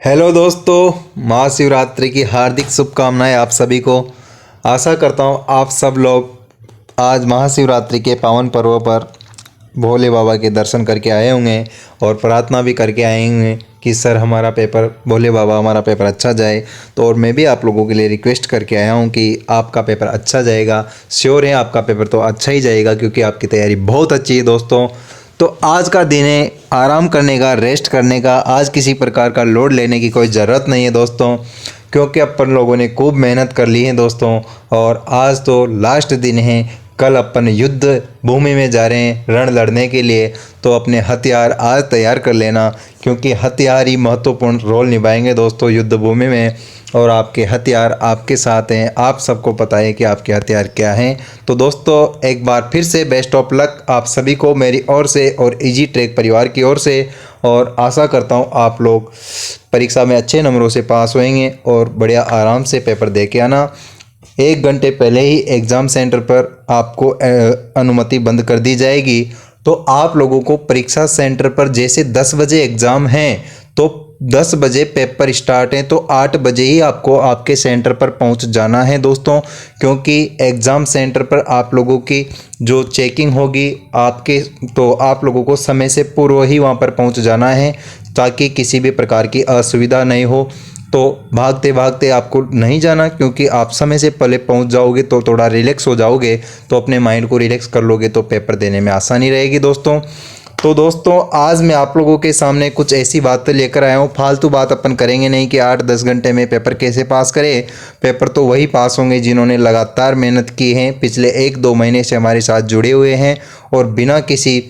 Hello दोस्तों, महाशिवरात्रि की हार्दिक शुभकामनाएं आप सभी को। आशा करता हूं आप सब लोग आज महाशिवरात्रि के पावन पर्व पर भोले बाबा के दर्शन करके आए होंगे और प्रार्थना भी करके आए होंगे कि सर हमारा पेपर, भोले बाबा हमारा पेपर अच्छा जाए। तो और मैं भी आप लोगों के लिए रिक्वेस्ट करके आया हूं कि आपका पेपर अच्छा जाएगा। श्योर है आपका पेपर तो अच्छा ही जाएगा क्योंकि आपकी तैयारी बहुत अच्छी है दोस्तों। तो आज का दिन है आराम करने का, रेस्ट करने का। आज किसी प्रकार का लोड लेने की कोई ज़रूरत नहीं है दोस्तों, क्योंकि अपन लोगों ने खूब मेहनत कर ली है दोस्तों। और आज तो लास्ट दिन है, कल अपन युद्ध भूमि में जा रहे हैं रण लड़ने के लिए। तो अपने हथियार आज तैयार कर लेना, क्योंकि हथियार ही महत्वपूर्ण रोल निभाएंगे दोस्तों युद्ध भूमि में। और आपके हथियार आपके साथ हैं, आप सबको पता है कि आपके हथियार क्या हैं। तो दोस्तों एक बार फिर से बेस्ट ऑफ लक आप सभी को मेरी ओर से और इजी ट्रैक परिवार की ओर से। और आशा करता हूँ आप लोग परीक्षा में अच्छे नंबरों से पास होएंगे और बढ़िया आराम से पेपर दे के आना। 1 घंटे पहले ही एग्ज़ाम सेंटर पर आपको अनुमति बंद कर दी जाएगी। तो आप लोगों को परीक्षा सेंटर पर जैसे 10 बजे एग्ज़ाम हैं तो 10 बजे पेपर स्टार्ट है, तो 8 बजे ही आपको आपके सेंटर पर पहुंच जाना है दोस्तों। क्योंकि एग्ज़ाम सेंटर पर आप लोगों की जो चेकिंग होगी आपके, तो आप लोगों को समय से पूर्व ही वहां पर पहुंच जाना है ताकि किसी भी प्रकार की असुविधा नहीं हो। तो भागते भागते आपको नहीं जाना, क्योंकि आप समय से पहले पहुंच जाओगे तो थोड़ा रिलैक्स हो जाओगे, तो अपने माइंड को रिलैक्स कर लोगे तो पेपर देने में आसानी रहेगी दोस्तों। तो दोस्तों आज मैं आप लोगों के सामने कुछ ऐसी बातें लेकर आया हूँ। फालतू बात अपन करेंगे नहीं कि 8-10 घंटे में पेपर कैसे पास करें। पेपर तो वही पास होंगे जिन्होंने लगातार मेहनत की है, पिछले 1-2 महीने से हमारे साथ जुड़े हुए हैं और बिना किसी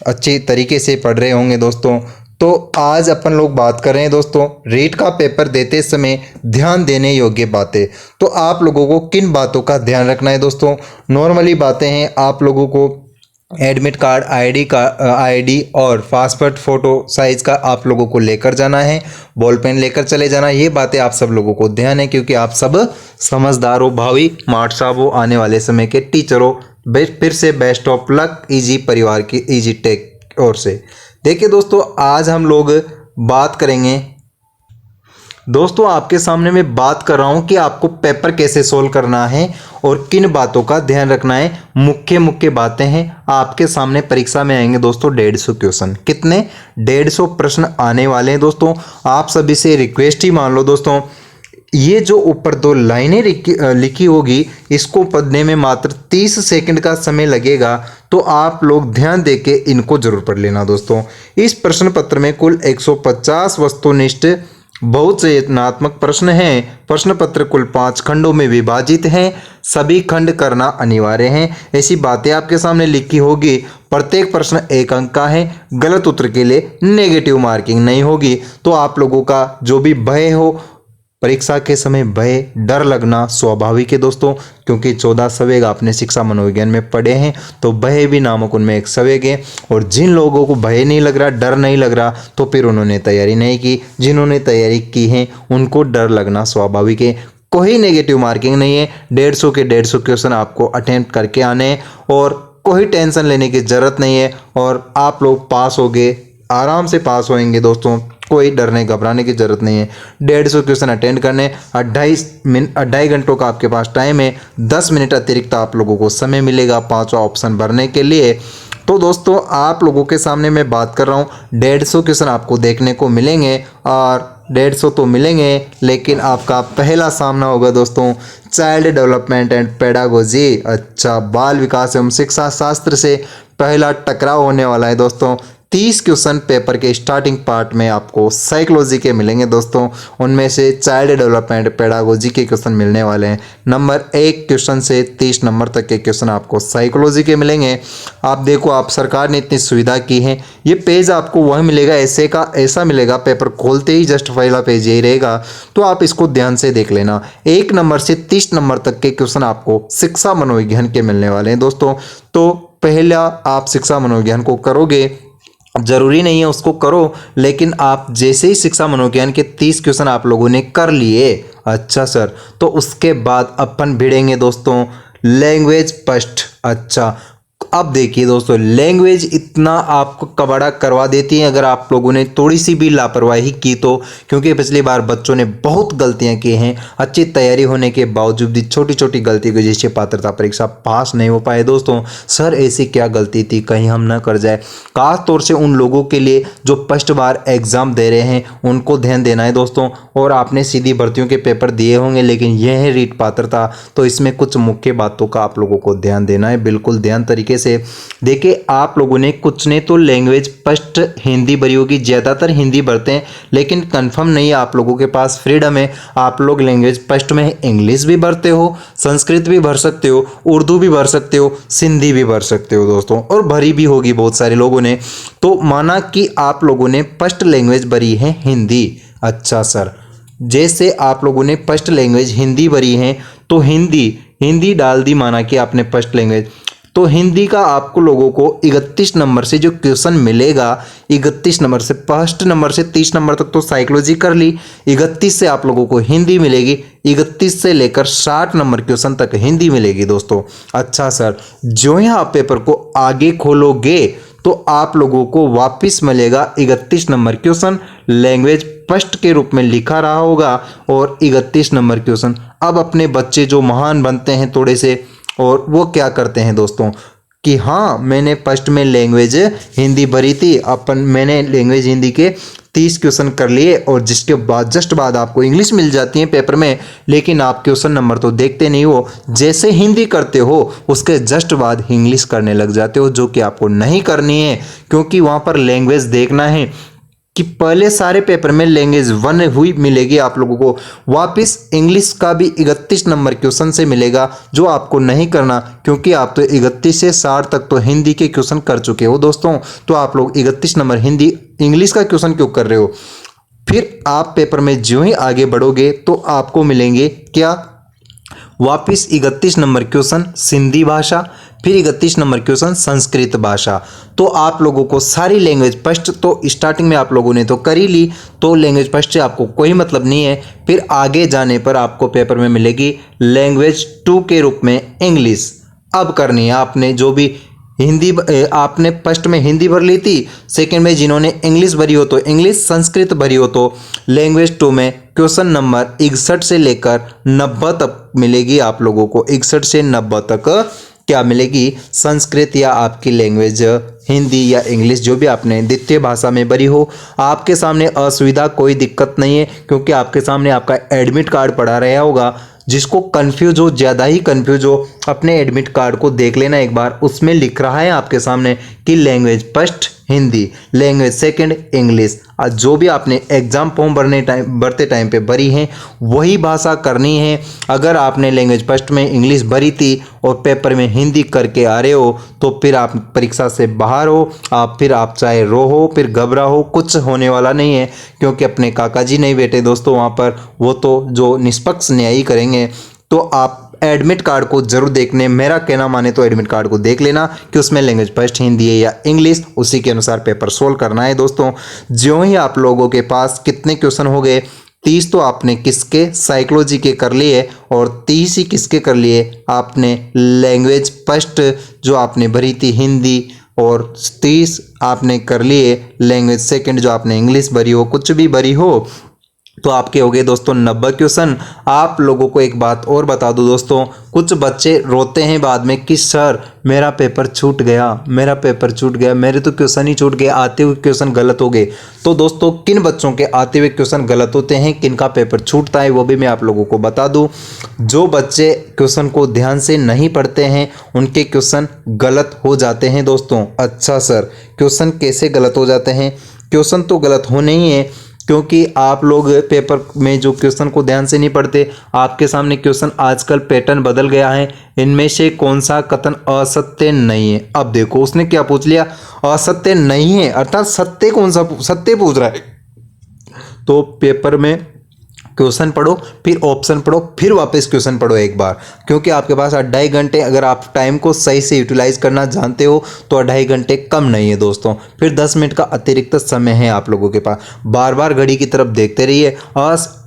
अच्छे तरीके से पढ़ रहे होंगे दोस्तों। तो आज अपन लोग बात कर रहे हैं दोस्तों रीट का पेपर देते समय ध्यान देने योग्य बातें। तो आप लोगों को किन बातों का ध्यान रखना है दोस्तों? नॉर्मली बातें हैं, आप लोगों को एडमिट कार्ड, आईडी और पासपोर्ट फ़ोटो साइज़ का आप लोगों को लेकर जाना है, बॉल पेन लेकर चले जाना। ये बातें आप सब लोगों को ध्यान है, क्योंकि आप सब समझदार हो, भावी मार्ट साहब हो, आने वाले समय के टीचर हो। फिर से बेस्ट ऑफ लक इजी परिवार की इजी टेक ओर से। देखिए दोस्तों आज हम लोग बात करेंगे, दोस्तों आपके सामने मैं बात कर रहा हूं कि आपको पेपर कैसे सोल्व करना है और किन बातों का ध्यान रखना है। मुख्य मुख्य बातें हैं आपके सामने। परीक्षा में आएंगे दोस्तों 150 क्वेश्चन। कितने? 150 प्रश्न आने वाले हैं दोस्तों। आप सभी से रिक्वेस्ट ही मान लो दोस्तों, ये जो ऊपर 2 लाइनें लिखी होगी इसको पढ़ने में मात्र 30 सेकंड का समय लगेगा। तो आप लोग ध्यान देके इनको जरूर पढ़ लेना दोस्तों। इस प्रश्न पत्र में कुल 150 वस्तुनिष्ठ बहुत चेतनात्मक प्रश्न हैं। प्रश्न पत्र कुल 5 खंडों में विभाजित हैं, सभी खंड करना अनिवार्य है। ऐसी बातें आपके सामने लिखी होगी। प्रत्येक प्रश्न 1 अंक का है। गलत उत्तर के लिए नेगेटिव मार्किंग नहीं होगी। तो आप लोगों का जो भी भय हो, परीक्षा के समय भय, डर लगना स्वाभाविक है दोस्तों, क्योंकि 14 संवेग आपने शिक्षा मनोविज्ञान में पढ़े हैं। तो भय भी नामक उनमें एक संवेग है। और जिन लोगों को भय नहीं लग रहा, डर नहीं लग रहा, तो फिर उन्होंने तैयारी नहीं की। जिन्होंने तैयारी की है उनको डर लगना स्वाभाविक है। कोई नेगेटिव मार्किंग नहीं है। 150 के 150 क्वेश्चन आपको अटेम्प्ट करके आने हैं और कोई टेंशन लेने की ज़रूरत नहीं है। और आप लोग पास होंगे, आराम से पास होएंगे दोस्तों, कोई डरने घबराने की जरूरत नहीं है। 150 क्वेश्चन अटेंड करने, 2.5 घंटों का आपके पास टाइम है। 10 मिनट अतिरिक्त आप लोगों को समय मिलेगा 5वां ऑप्शन भरने के लिए। तो दोस्तों आप लोगों के सामने मैं बात कर रहा हूँ 150 क्वेश्चन आपको देखने को मिलेंगे। और 150 तो मिलेंगे, लेकिन आपका पहला सामना होगा दोस्तों चाइल्ड डेवलपमेंट एंड पेडागोजी, अच्छा बाल विकास एवं शिक्षा शास्त्र से पहला टकराव होने वाला है दोस्तों। 30 क्वेश्चन पेपर के स्टार्टिंग पार्ट में आपको साइकोलॉजी के मिलेंगे दोस्तों। उनमें से चाइल्ड डेवलपमेंट पेडागोजी के क्वेश्चन मिलने वाले हैं। नंबर 1 क्वेश्चन से 30 नंबर तक के क्वेश्चन आपको साइकोलॉजी के मिलेंगे। आप देखो, आप सरकार ने इतनी सुविधा की है, ये पेज आपको वह मिलेगा, ऐसे का ऐसा मिलेगा, पेपर खोलते ही जस्ट पहला पेज यही रहेगा। तो आप इसको ध्यान से देख लेना। 1 नंबर से 30 नंबर तक के क्वेश्चन आपको शिक्षा मनोविज्ञान के मिलने वाले हैं दोस्तों। तो पहला आप शिक्षा मनोविज्ञान को करोगे, जरूरी नहीं है उसको करो, लेकिन आप जैसे ही शिक्षा मनोविज्ञान के 30 क्वेश्चन आप लोगों ने कर लिए, अच्छा सर, तो उसके बाद अपन भिड़ेंगे दोस्तों लैंग्वेज फर्स्ट। अच्छा अब देखिए दोस्तों, लैंग्वेज इतना आपको कबाड़ा करवा देती है अगर आप लोगों ने थोड़ी सी भी लापरवाही की तो। क्योंकि पिछली बार बच्चों ने बहुत गलतियां की हैं, अच्छी तैयारी होने के बावजूद भी छोटी छोटी गलती की वजह से पात्रता परीक्षा पास नहीं हो पाए। दोस्तों सर ऐसी क्या गलती थी, कहीं हम ना कर जाए। खास तौर से उन लोगों के लिए जो फर्स्ट बार एग्जाम दे रहे हैं उनको ध्यान देना है दोस्तों। और आपने सीधी भर्तियों के पेपर दिए होंगे, लेकिन यह है रीट पात्रता, तो इसमें कुछ मुख्य बातों का आप लोगों को ध्यान देना है, बिल्कुल ध्यान तरीके से। देखिए आप लोगों ने कुछ ने तो लैंग्वेज फर्स्ट हिंदी भरी होगी, ज़्यादातर हिंदी भरते हैं, लेकिन कंफर्म नहीं है, आप लोगों के पास फ्रीडम है। आप लोग लैंग्वेज फर्स्ट में इंग्लिश भी भरते हो, संस्कृत भी भर सकते हो, उर्दू भी भर सकते हो, सिंधी भी भर सकते हो दोस्तों, और भरी भी होगी बहुत सारे लोगों ने। तो माना कि आप लोगों ने फर्स्ट लैंग्वेज भरी है हिंदी। अच्छा सर, जैसे आप लोगों ने फर्स्ट लैंग्वेज हिंदी भरी है तो हिंदी हिंदी डाल दी, माना कि आपने फर्स्ट लैंग्वेज, तो हिंदी का आपको लोगों को 31 नंबर से जो क्वेश्चन मिलेगा, 31 नंबर से, फर्स्ट नंबर से 30 नंबर तक तो साइकोलॉजी कर ली, 31 से आप लोगों को हिंदी मिलेगी, 31 से लेकर 60 नंबर क्वेश्चन तक हिंदी मिलेगी दोस्तों। अच्छा सर, जो ही आप पेपर को आगे खोलोगे तो आप लोगों को वापस मिलेगा 31 नंबर क्वेश्चन, लैंग्वेज फर्स्ट के रूप में लिखा रहा होगा और 31 नंबर क्वेश्चन। अब अपने बच्चे जो महान बनते हैं थोड़े से, और वो क्या करते हैं दोस्तों कि हाँ मैंने फर्स्ट में लैंग्वेज हिंदी भरी थी, मैंने लैंग्वेज हिंदी के 30 क्वेश्चन कर लिए, और जिसके बाद जस्ट बाद आपको इंग्लिश मिल जाती है पेपर में, लेकिन आप क्वेश्चन नंबर तो देखते नहीं हो। जैसे हिंदी करते हो उसके जस्ट बाद इंग्लिश करने लग जाते हो, जो कि आपको नहीं करनी है, क्योंकि वहाँ पर लैंग्वेज देखना है कि पहले सारे पेपर में लैंग्वेज 1 हुई मिलेगी आप लोगों को, वापस इंग्लिश का भी 31 नंबर क्वेश्चन से मिलेगा, जो आपको नहीं करना, क्योंकि आप तो 31 से 60 तक तो हिंदी के क्वेश्चन कर चुके हो दोस्तों। तो आप लोग 31 नंबर हिंदी इंग्लिश का क्वेश्चन क्यों कर रहे हो। फिर आप पेपर में ज्यों ही आगे बढ़ोगे तो आपको मिलेंगे क्या, वापिस 31 नंबर क्वेश्चन सिंधी भाषा, फिर 31 नंबर क्वेश्चन संस्कृत भाषा। तो आप लोगों को सारी लैंग्वेज फर्स्ट तो स्टार्टिंग में आप लोगों ने तो कर ही ली, तो लैंग्वेज फर्स्ट से आपको कोई मतलब नहीं है। फिर आगे जाने पर आपको पेपर में मिलेगी लैंग्वेज 2 के रूप में इंग्लिश। अब करनी है आपने जो भी हिंदी, आपने फर्स्ट में हिंदी भर ली थी, सेकंड में जिन्होंने इंग्लिश भरी हो तो इंग्लिश, संस्कृत भरी हो तो लैंग्वेज 2 में क्वेश्चन नंबर 61 से लेकर 90 तक मिलेगी आप लोगों को। 61 से 90 तक क्या मिलेगी, संस्कृत या आपकी लैंग्वेज हिंदी या इंग्लिश जो भी आपने द्वितीय भाषा में भरी हो। आपके सामने असुविधा कोई दिक्कत नहीं है, क्योंकि आपके सामने आपका एडमिट कार्ड पड़ा रहा होगा। जिसको कंफ्यूज हो, ज़्यादा ही कंफ्यूज हो, अपने एडमिट कार्ड को देख लेना एक बार, उसमें लिख रहा है आपके सामने कि language first Hindi, language second English. आज जो भी आपने एग्जाम फॉर्म भरते टाइम पे भरी है वही भाषा करनी है। अगर आपने लैंग्वेज फर्स्ट में इंग्लिश भरी थी और पेपर में हिंदी करके आ रहे हो तो फिर आप परीक्षा से बाहर हो। फिर आप चाहे रो हो, फिर घबरा हो, कुछ होने वाला नहीं है, क्योंकि अपने काका जी नहीं बैठे दोस्तों वहाँ पर, वो तो जो निष्पक्ष न्यायी करेंगे। तो आप एडमिट कार्ड को जरूर देखने, मेरा कहना माने तो एडमिट कार्ड को देख लेना कि उसमें लैंग्वेज फर्स्ट हिंदी है या इंग्लिश, उसी के अनुसार पेपर सोल्व करना है दोस्तों। ज्यों ही आप लोगों के पास कितने क्वेश्चन हो गए, 30 तो आपने किसके, साइकोलॉजी के कर लिए, और 30 ही किसके कर लिए, आपने लैंग्वेज फर्स्ट जो आपने भरी थी हिंदी, और 30 आपने कर लिए लैंग्वेज सेकंड जो आपने इंग्लिश भरी हो, कुछ भी भरी हो, तो आपके हो गए दोस्तों 90 क्वेश्चन। आप लोगों को एक बात और बता दूं दोस्तों, कुछ बच्चे रोते हैं बाद में कि सर मेरा पेपर छूट गया, मेरा पेपर छूट गया, मेरे तो क्वेश्चन ही छूट गए, आते हुए क्वेश्चन गलत हो गए। तो दोस्तों किन बच्चों के आते हुए क्वेश्चन गलत होते हैं, किन का पेपर छूटता है, वो भी मैं आप लोगों को बता दूं। जो बच्चे क्वेश्चन को ध्यान से नहीं पढ़ते हैं उनके क्वेश्चन गलत हो जाते हैं दोस्तों। अच्छा सर, क्वेश्चन कैसे गलत हो जाते हैं, क्वेश्चन तो गलत होने ही है, क्योंकि आप लोग पेपर में जो क्वेश्चन को ध्यान से नहीं पढ़ते। आपके सामने क्वेश्चन, आजकल पैटर्न बदल गया है, इनमें से कौन सा कथन असत्य नहीं है। अब देखो उसने क्या पूछ लिया, असत्य नहीं है, अर्थात सत्य कौन सा, सत्य पूछ रहा है। तो पेपर में क्वेश्चन पढ़ो, फिर ऑप्शन पढ़ो, फिर वापस क्वेश्चन पढ़ो एक बार, क्योंकि आपके पास 2.5 घंटे, अगर आप टाइम को सही से यूटिलाइज करना जानते हो तो 2.5 घंटे कम नहीं है दोस्तों। फिर 10 मिनट का अतिरिक्त समय है आप लोगों के पास। बार बार घड़ी की तरफ देखते रहिए,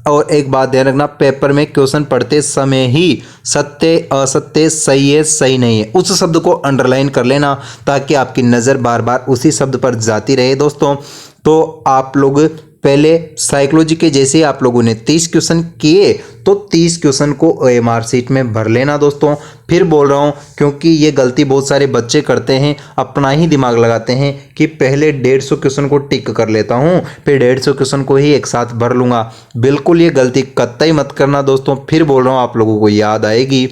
और एक बात ध्यान रखना, पेपर में क्वेश्चन पढ़ते समय ही सत्य असत्य, सही है सही नहीं है, उस शब्द को अंडरलाइन कर लेना ताकि आपकी नज़र बार बार उसी शब्द पर जाती रहे दोस्तों। तो आप लोग पहले साइकोलॉजी के जैसे आप लोगों ने 30 क्वेश्चन किए तो 30 क्वेश्चन को OMR शीट में भर लेना दोस्तों। फिर बोल रहा हूँ क्योंकि ये गलती बहुत सारे बच्चे करते हैं, अपना ही दिमाग लगाते हैं कि पहले 150 क्वेश्चन को टिक कर लेता हूँ फिर 150 क्वेश्चन को ही एक साथ भर लूँगा। बिल्कुल ये गलती कतई मत करना दोस्तों। फिर बोल रहा हूँ आप लोगों को याद आएगी,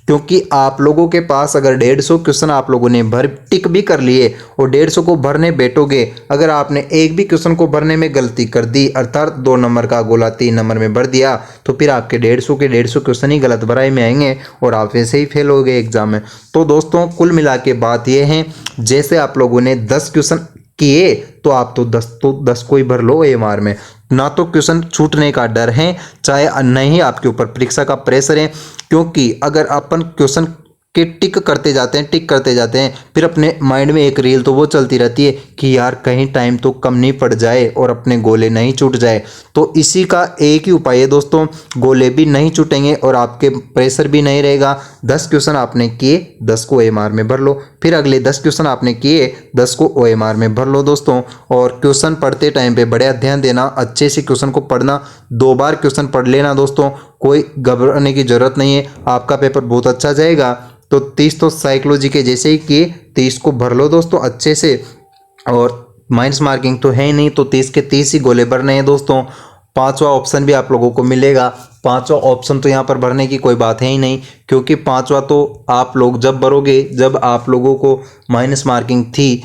क्योंकि आप लोगों के पास अगर 150 क्वेश्चन आप लोगों ने भर टिक भी कर लिए और 150 को भरने बैठोगे, अगर आपने एक भी क्वेश्चन को भरने में गलती कर दी अर्थात 2 नंबर का गोला 3 नंबर में भर दिया तो फिर आपके 150 के 150 क्वेश्चन ही गलत भराई में आएंगे और आप वैसे ही फेल हो गए एग्जाम में। तो दोस्तों कुल मिला के बात यह है, जैसे आप लोगों ने 10 क्वेश्चन किए तो आप तो 10 को ही भर लो OMR में, ना तो क्वेश्चन छूटने का डर है चाहे नहीं आपके ऊपर परीक्षा का प्रेशर है। क्योंकि अगर अपन क्वेश्चन के टिक करते जाते हैं फिर अपने माइंड में एक रील तो वो चलती रहती है कि यार कहीं टाइम तो कम नहीं पड़ जाए और अपने गोले नहीं छूट जाए। तो इसी का एक ही उपाय है दोस्तों, गोले भी नहीं छूटेंगे और आपके प्रेशर भी नहीं रहेगा। 10 क्वेश्चन आपने किए 10 को OMR में भर लो, फिर अगले 10 क्वेश्चन आपने किए 10 को OMR में भर लो दोस्तों। और क्वेश्चन पढ़ते टाइम पे बड़ा ध्यान देना, अच्छे से क्वेश्चन को पढ़ना, 2 बार क्वेश्चन पढ़ लेना दोस्तों, कोई घबराने की जरूरत नहीं है, आपका पेपर बहुत अच्छा जाएगा। तो 30 तो साइकोलॉजी के जैसे ही किए 30 को भर लो दोस्तों अच्छे से, और माइनस मार्किंग तो है ही नहीं तो 30 के 30 ही गोले भरने हैं दोस्तों। 5वां ऑप्शन भी आप लोगों को मिलेगा, 5वां ऑप्शन तो यहाँ पर भरने की कोई बात है ही नहीं, क्योंकि 5वां तो आप लोग जब भरोगे जब आप लोगों को माइनस मार्किंग थी,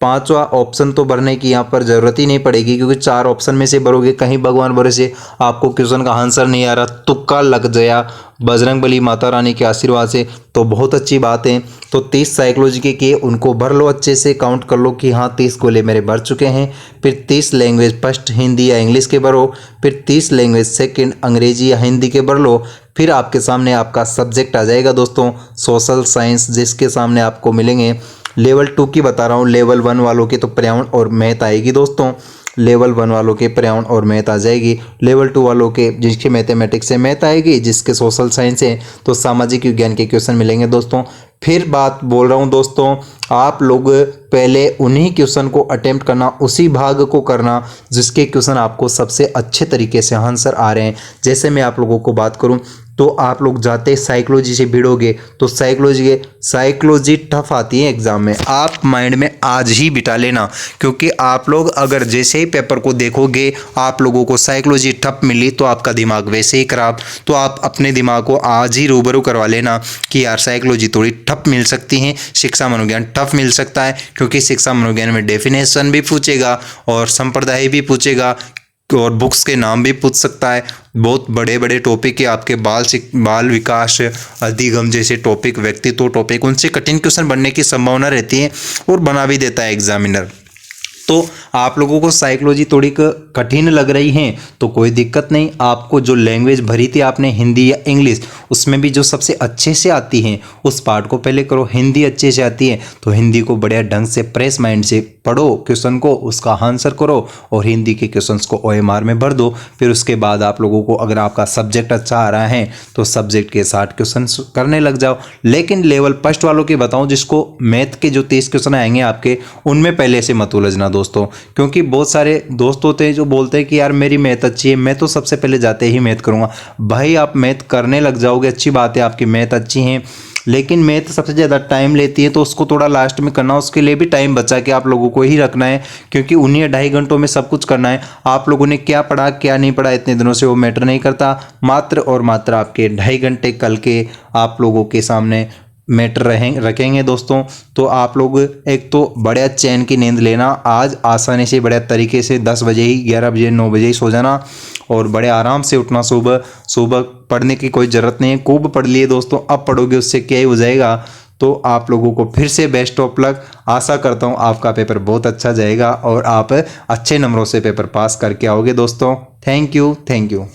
5वां ऑप्शन तो भरने की यहाँ पर ज़रूरत ही नहीं पड़ेगी, क्योंकि 4 ऑप्शन में से भरोगे, कहीं भगवान भरोसे आपको क्वेश्चन का आंसर नहीं आ रहा, तुक्का लग गया बजरंगबली माता रानी के आशीर्वाद से तो बहुत अच्छी बात है। तो 30 साइकोलॉजी के किए उनको भर लो, अच्छे से काउंट कर लो कि हाँ 30 गोले मेरे भर चुके हैं। फिर 30 लैंग्वेज फर्स्ट हिंदी या इंग्लिश के भरो, फिर 30 लैंग्वेज सेकंड अंग्रेजी या हिंदी के भर लो। फिर आपके सामने आपका सब्जेक्ट आ जाएगा दोस्तों सोशल साइंस, जिसके सामने आपको मिलेंगे लेवल 2 की बता रहा हूँ, लेवल 1 वालों की तो पर्यावरण और मैथ आएगी दोस्तों, लेवल 1 वालों के पर्यावरण और मैथ आ जाएगी, लेवल 2 वालों के जिसके मैथमेटिक्स से मैथ आएगी, जिसके सोशल साइंस है तो सामाजिक विज्ञान के क्वेश्चन मिलेंगे दोस्तों। फिर बात बोल रहा हूँ दोस्तों, आप लोग पहले उन्हीं क्वेश्चन को अटेम्प्ट करना, उसी भाग को करना जिसके क्वेश्चन आपको सबसे अच्छे तरीके से आंसर आ रहे हैं। जैसे मैं आप लोगों को बात करूं तो आप लोग जाते साइकोलॉजी से भिड़ोगे तो साइकोलॉजी टफ आती है एग्जाम में, आप माइंड में आज ही बिठा लेना, क्योंकि आप लोग अगर जैसे ही पेपर को देखोगे आप लोगों को साइकोलॉजी टफ मिली तो आपका दिमाग वैसे ही खराब, तो आप अपने दिमाग को आज ही रूबरू करवा लेना कि यार साइकोलॉजी थोड़ी टफ मिल सकती है, शिक्षा मनोविज्ञान टफ मिल सकता है, क्योंकि शिक्षा मनोविज्ञान में डेफिनेशन भी पूछेगा और संप्रदाय भी पूछेगा और बुक्स के नाम भी पूछ सकता है। बहुत बड़े बड़े टॉपिक है आपके बाल विकास अधिगम जैसे टॉपिक, व्यक्तित्व टॉपिक, उनसे कठिन क्वेश्चन बनने की संभावना रहती है और बना भी देता है एग्जामिनर। तो आप लोगों को साइकोलॉजी थोड़ी कठिन लग रही है तो कोई दिक्कत नहीं, आपको जो लैंग्वेज भरी थी आपने हिंदी या इंग्लिश, उसमें भी जो सबसे अच्छे से आती हैं उस पार्ट को पहले करो। हिंदी अच्छे से आती है तो हिंदी को बढ़िया ढंग से फ्रेश माइंड से पढ़ो, क्वेश्चन को उसका आंसर करो और हिंदी के क्वेश्चंस को OMR में भर दो। फिर उसके बाद आप लोगों को अगर आपका सब्जेक्ट अच्छा आ रहा है तो सब्जेक्ट के 60 क्वेश्चन करने लग जाओ। लेकिन लेवल फर्स्ट वालों की बताऊं, जिसको मैथ के जो 30 क्वेश्चन आएंगे आपके, उनमें पहले से मत उलझना दोस्तों, क्योंकि बहुत सारे दोस्त होते हैं जो बोलते हैं कि यार मेरी मैथ अच्छी है, मैं तो सबसे पहले जाते ही मैथ करूंगा। भाई आप मैथ करने लग जाओगे, अच्छी बात है आपकी मैथ अच्छी है, लेकिन मैथ सबसे ज़्यादा टाइम लेती है तो उसको थोड़ा लास्ट में करना, उसके लिए भी टाइम बचा के आप लोगों को ही रखना है, क्योंकि उन्हीं 2.5 घंटों में सब कुछ करना है। आप लोगों ने क्या पढ़ा क्या नहीं पढ़ा इतने दिनों से वो मैटर नहीं करता, मात्र और मात्र आपके 2.5 घंटे कल के आप लोगों के सामने मैटर रखेंगे दोस्तों। तो आप लोग एक तो बढ़िया चैन की नींद लेना, आज आसानी से बढ़िया तरीके से 10 बजे ही 11 बजे 9 बजे ही सो जाना और बड़े आराम से उठना। सुबह पढ़ने की कोई ज़रूरत नहीं है, खूब पढ़ लिए दोस्तों, अब पढ़ोगे उससे क्या ही हो जाएगा। तो आप लोगों को फिर से बेस्ट ऑफ लक, आशा करता हूँ आपका पेपर बहुत अच्छा जाएगा और आप अच्छे नंबरों से पेपर पास करके आओगे दोस्तों। Thank you.